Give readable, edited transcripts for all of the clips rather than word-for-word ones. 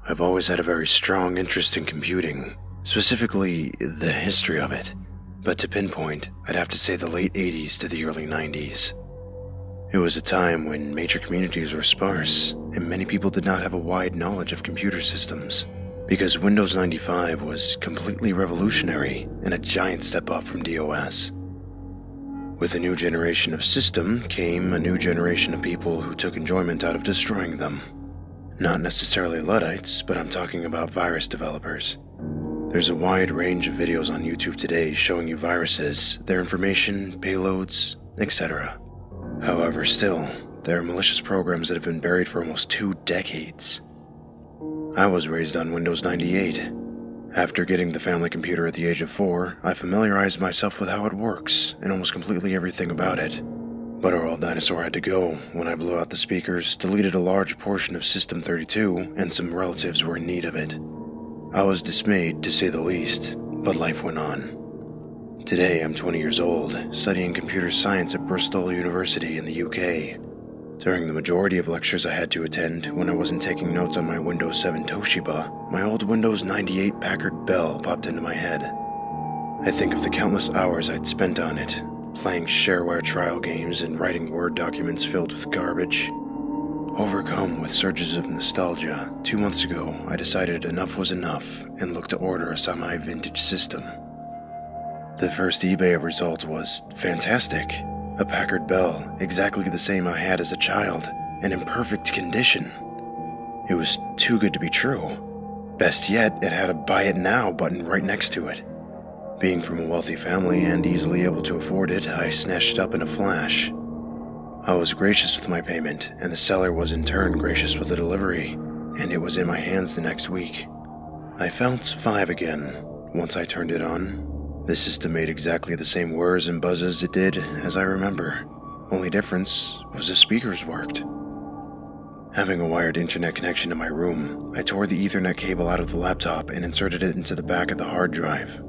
I've always had a very strong interest in computing, specifically the history of it, but to pinpoint, I'd have to say the late 80s to the early 90s. It was a time when major communities were sparse, and many people did not have a wide knowledge of computer systems, because Windows 95 was completely revolutionary and a giant step up from DOS. With a new generation of system came a new generation of people who took enjoyment out of destroying them. Not necessarily Luddites, but I'm talking about virus developers. There's a wide range of videos on YouTube today showing you viruses, their information, payloads, etc. However, still, there are malicious programs that have been buried for almost 2 decades. I was raised on Windows 98. After getting the family computer at the age of 4, I familiarized myself with how it works and almost completely everything about it. But our old dinosaur had to go when I blew out the speakers, deleted a large portion of System 32, and some relatives were in need of it. I was dismayed, to say the least, but life went on. Today, I'm 20 years old, studying computer science at Bristol University in the UK. During the majority of lectures I had to attend, when I wasn't taking notes on my Windows 7 Toshiba, my old Windows 98 Packard Bell popped into my head. I think of the countless hours I'd spent on it, playing shareware trial games and writing Word documents filled with garbage. Overcome with surges of nostalgia, 2 months ago, I decided enough was enough and looked to order a semi-vintage system. The first eBay result was fantastic. A Packard Bell, exactly the same I had as a child, and in perfect condition. It was too good to be true. Best yet, it had a Buy It Now button right next to it. Being from a wealthy family and easily able to afford it, I snatched it up in a flash. I was gracious with my payment, and the seller was in turn gracious with the delivery, and it was in my hands the next week. I felt 5 again once I turned it on. The system made exactly the same whirs and buzzes it did as I remember. Only difference was the speakers worked. Having a wired internet connection in my room, I tore the Ethernet cable out of the laptop and inserted it into the back of the hard drive.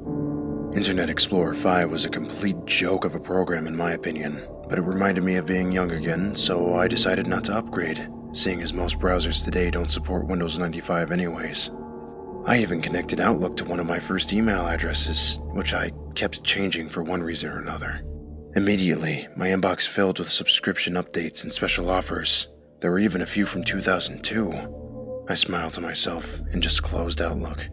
Internet Explorer 5 was a complete joke of a program in my opinion, but it reminded me of being young again, so I decided not to upgrade, seeing as most browsers today don't support Windows 95 anyways. I even connected Outlook to one of my first email addresses, which I kept changing for one reason or another. Immediately, my inbox filled with subscription updates and special offers. There were even a few from 2002. I smiled to myself and just closed Outlook.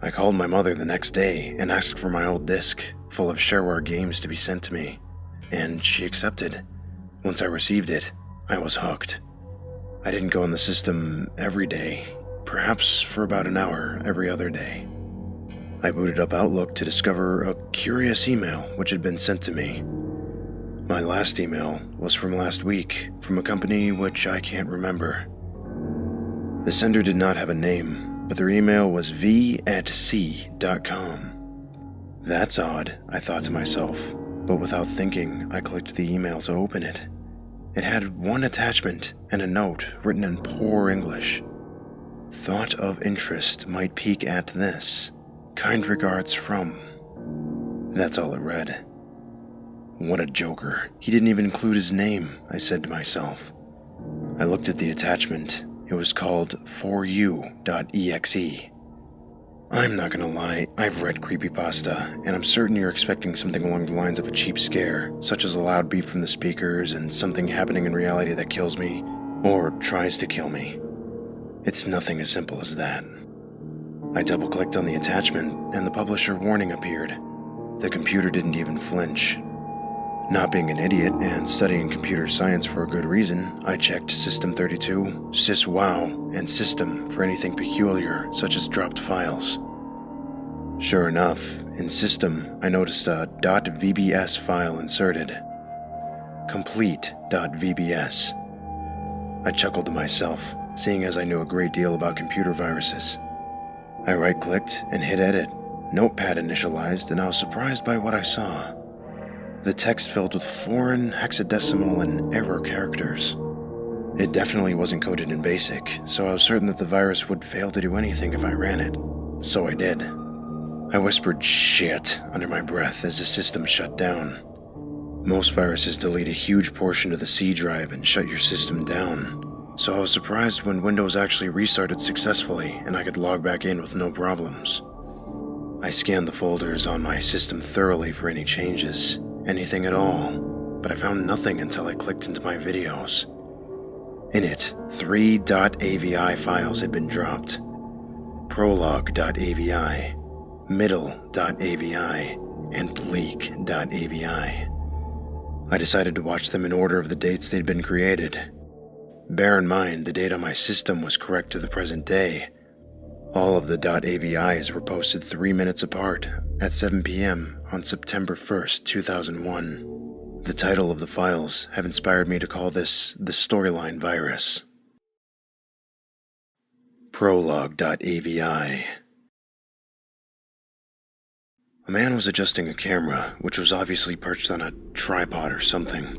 I called my mother the next day and asked for my old disk, full of shareware games to be sent to me, and she accepted. Once I received it, I was hooked. I didn't go on the system every day, perhaps for about an hour every other day. I booted up Outlook to discover a curious email which had been sent to me. My last email was from last week, from a company which I can't remember. The sender did not have a name, but their email was v@c.com. That's odd, I thought to myself, but without thinking, I clicked the email to open it. It had one attachment and a note written in poor English. Thought of interest might peak at this. Kind regards from. That's all it read. What a joker. He didn't even include his name, I said to myself. I looked at the attachment. It was called foryou.exe. I'm not gonna lie, I've read creepypasta, and I'm certain you're expecting something along the lines of a cheap scare, such as a loud beep from the speakers and something happening in reality that kills me, or tries to kill me. It's nothing as simple as that. I double-clicked on the attachment, and the publisher warning appeared. The computer didn't even flinch. Not being an idiot and studying computer science for a good reason, I checked System 32, syswow, and System for anything peculiar, such as dropped files. Sure enough, in System, I noticed a .vbs file inserted. Complete.vbs. I chuckled to myself, seeing as I knew a great deal about computer viruses. I right-clicked and hit edit. Notepad initialized, and I was surprised by what I saw. The text filled with foreign, hexadecimal, and error characters. It definitely wasn't coded in BASIC, so I was certain that the virus would fail to do anything if I ran it. So I did. I whispered shit under my breath as the system shut down. Most viruses delete a huge portion of the C drive and shut your system down. so I was surprised when Windows actually restarted successfully and I could log back in with no problems. I scanned the folders on my system thoroughly for any changes, anything at all, but I found nothing until I clicked into my videos. In it, 3 .avi files had been dropped: prologue.avi, middle.avi, and bleak.avi. I decided to watch them in order of the dates they'd been created. Bear in mind, the date on my system was correct to the present day. All of the .avis were posted 3 minutes apart at 7 p.m. on September 1st, 2001. The title of the files have inspired me to call this the storyline virus. Prologue.avi. A man was adjusting a camera, which was obviously perched on a tripod or something.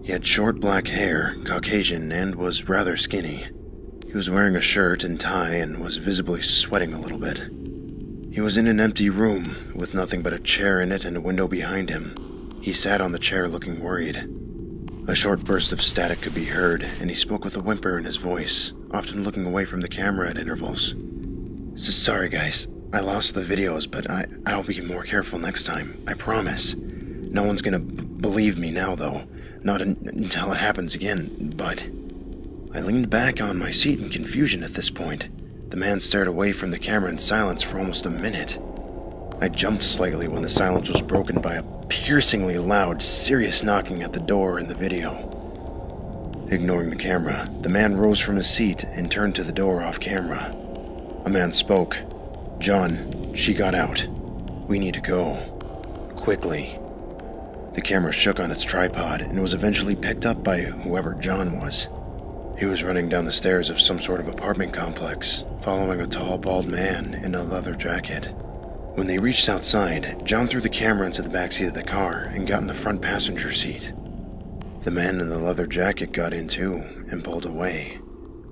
He had short black hair, Caucasian, and was rather skinny. He was wearing a shirt and tie and was visibly sweating a little bit. He was in an empty room, with nothing but a chair in it and a window behind him. He sat on the chair looking worried. A short burst of static could be heard, and he spoke with a whimper in his voice, often looking away from the camera at intervals. Sorry guys, I lost the videos, but I'll be more careful next time, I promise. No one's gonna believe me now though, not until it happens again, but... I leaned back on my seat in confusion at this point. The man stared away from the camera in silence for almost a minute. I jumped slightly when the silence was broken by a piercingly loud, serious knocking at the door in the video. Ignoring the camera, the man rose from his seat and turned to the door off camera. A man spoke. "John, she got out. We need to go. Quickly." The camera shook on its tripod and was eventually picked up by whoever John was. He was running down the stairs of some sort of apartment complex, following a tall, bald man in a leather jacket. When they reached outside, John threw the camera into the backseat of the car and got in the front passenger seat. The man in the leather jacket got in too and pulled away.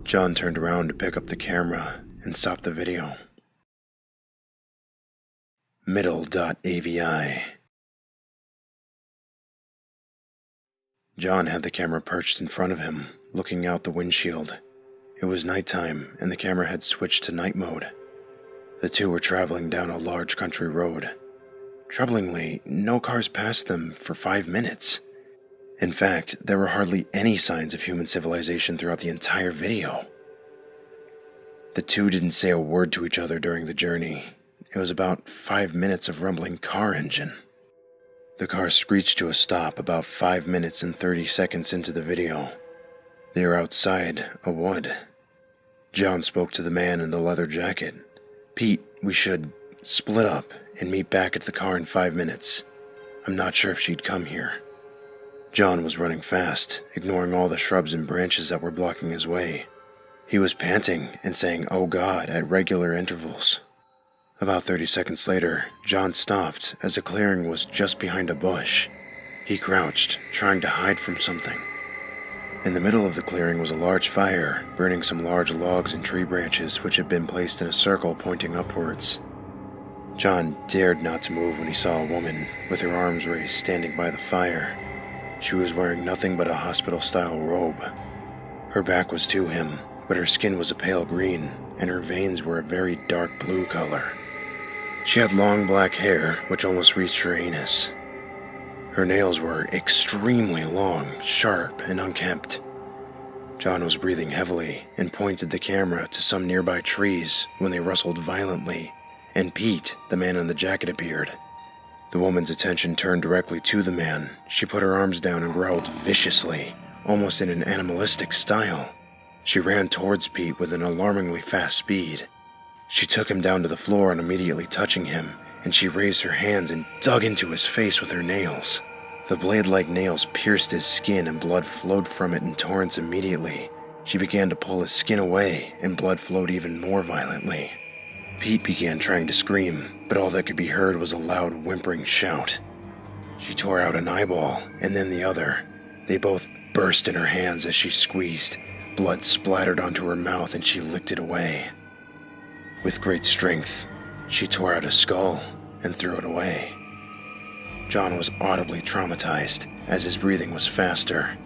John turned around to pick up the camera and stop the video. Middle.avi. John had the camera perched in front of him, looking out the windshield. It was nighttime, and the camera had switched to night mode. The two were traveling down a large country road. Troublingly, no cars passed them for 5 minutes. In fact, there were hardly any signs of human civilization throughout the entire video. The two didn't say a word to each other during the journey. It was about 5 minutes of rumbling car engine. The car screeched to a stop about 5 minutes and 30 seconds into the video. They were outside a wood. John spoke to the man in the leather jacket. "Pete, we should split up and meet back at the car in 5 minutes. I'm not sure if she'd come here." John was running fast, ignoring all the shrubs and branches that were blocking his way. He was panting and saying, "Oh God," at regular intervals. About 30 seconds later, John stopped as a clearing was just behind a bush. He crouched, trying to hide from something. In the middle of the clearing was a large fire, burning some large logs and tree branches which had been placed in a circle pointing upwards. John dared not to move when he saw a woman, with her arms raised, standing by the fire. She was wearing nothing but a hospital-style robe. Her back was to him, but her skin was a pale green, and her veins were a very dark blue color. She had long black hair, which almost reached her anus. Her nails were extremely long, sharp, and unkempt. John was breathing heavily and pointed the camera to some nearby trees when they rustled violently, and Pete, the man in the jacket, appeared. The woman's attention turned directly to the man. She put her arms down and growled viciously, almost in an animalistic style. She ran towards Pete with an alarmingly fast speed. She took him down to the floor and immediately touching him, and she raised her hands and dug into his face with her nails. The blade-like nails pierced his skin and blood flowed from it in torrents immediately. She began to pull his skin away, and blood flowed even more violently. Pete began trying to scream, but all that could be heard was a loud whimpering shout. She tore out an eyeball, and then the other. They both burst in her hands as she squeezed. Blood splattered onto her mouth and she licked it away. With great strength, she tore out a skull and threw it away. John was audibly traumatized as his breathing was faster.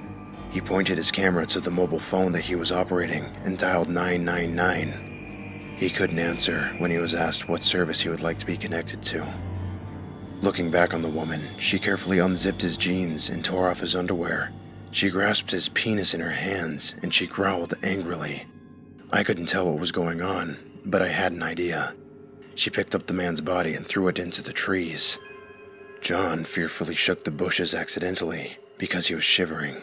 He pointed his camera to the mobile phone that he was operating and dialed 999. He couldn't answer when he was asked what service he would like to be connected to. Looking back on the woman, she carefully unzipped his jeans and tore off his underwear. She grasped his penis in her hands and she growled angrily. I couldn't tell what was going on, but I had an idea. She picked up the man's body and threw it into the trees. John fearfully shook the bushes accidentally because he was shivering.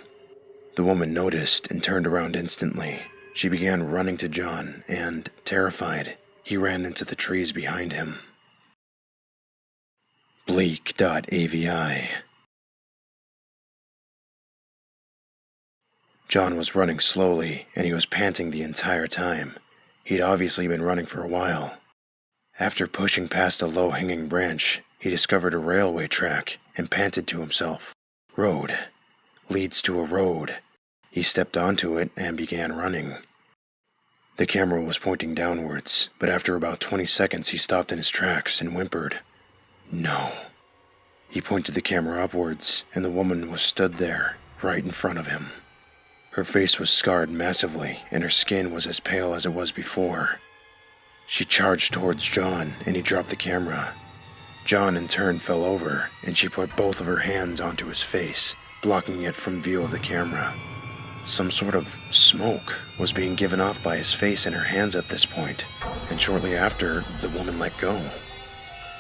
The woman noticed and turned around instantly. She began running to John and, terrified, he ran into the trees behind him. Bleak.avi. John was running slowly, and he was panting the entire time. He'd obviously been running for a while. After pushing past a low-hanging branch, he discovered a railway track and panted to himself. Road. Leads to a road. He stepped onto it and began running. The camera was pointing downwards, but after about 20 seconds he stopped in his tracks and whimpered, "No." He pointed the camera upwards, and the woman was stood there, right in front of him. Her face was scarred massively, and her skin was as pale as it was before. She charged towards John, and he dropped the camera. John in turn fell over, and she put both of her hands onto his face, blocking it from view of the camera. Some sort of smoke was being given off by his face and her hands at this point, and shortly after, the woman let go.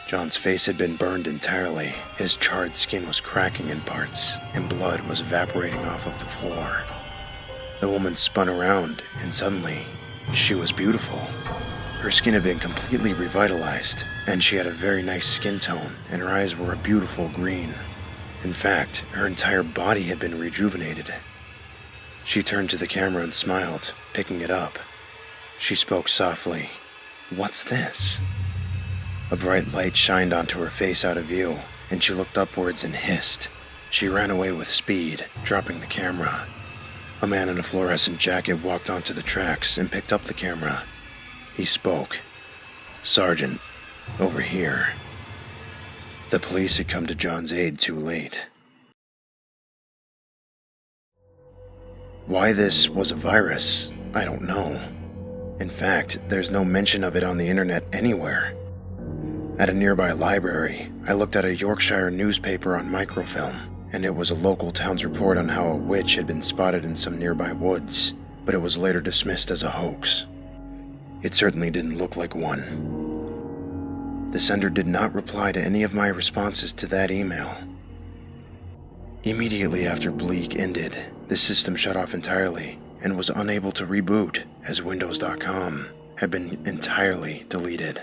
John's face had been burned entirely, his charred skin was cracking in parts, and blood was evaporating off of the floor. The woman spun around, and suddenly, she was beautiful. Her skin had been completely revitalized, and she had a very nice skin tone, and her eyes were a beautiful green. In fact, her entire body had been rejuvenated. She turned to the camera and smiled, picking it up. She spoke softly. "What's this?" A bright light shined onto her face out of view, and she looked upwards and hissed. She ran away with speed, dropping the camera. A man in a fluorescent jacket walked onto the tracks and picked up the camera. He spoke. "Sergeant, over here." The police had come to John's aid too late. Why this was a virus, I don't know. In fact, there's no mention of it on the internet anywhere. At a nearby library, I looked at a Yorkshire newspaper on microfilm, and it was a local town's report on how a witch had been spotted in some nearby woods, but it was later dismissed as a hoax. It certainly didn't look like one. The sender did not reply to any of my responses to that email. Immediately after Bleak ended, the system shut off entirely and was unable to reboot as Windows.com had been entirely deleted.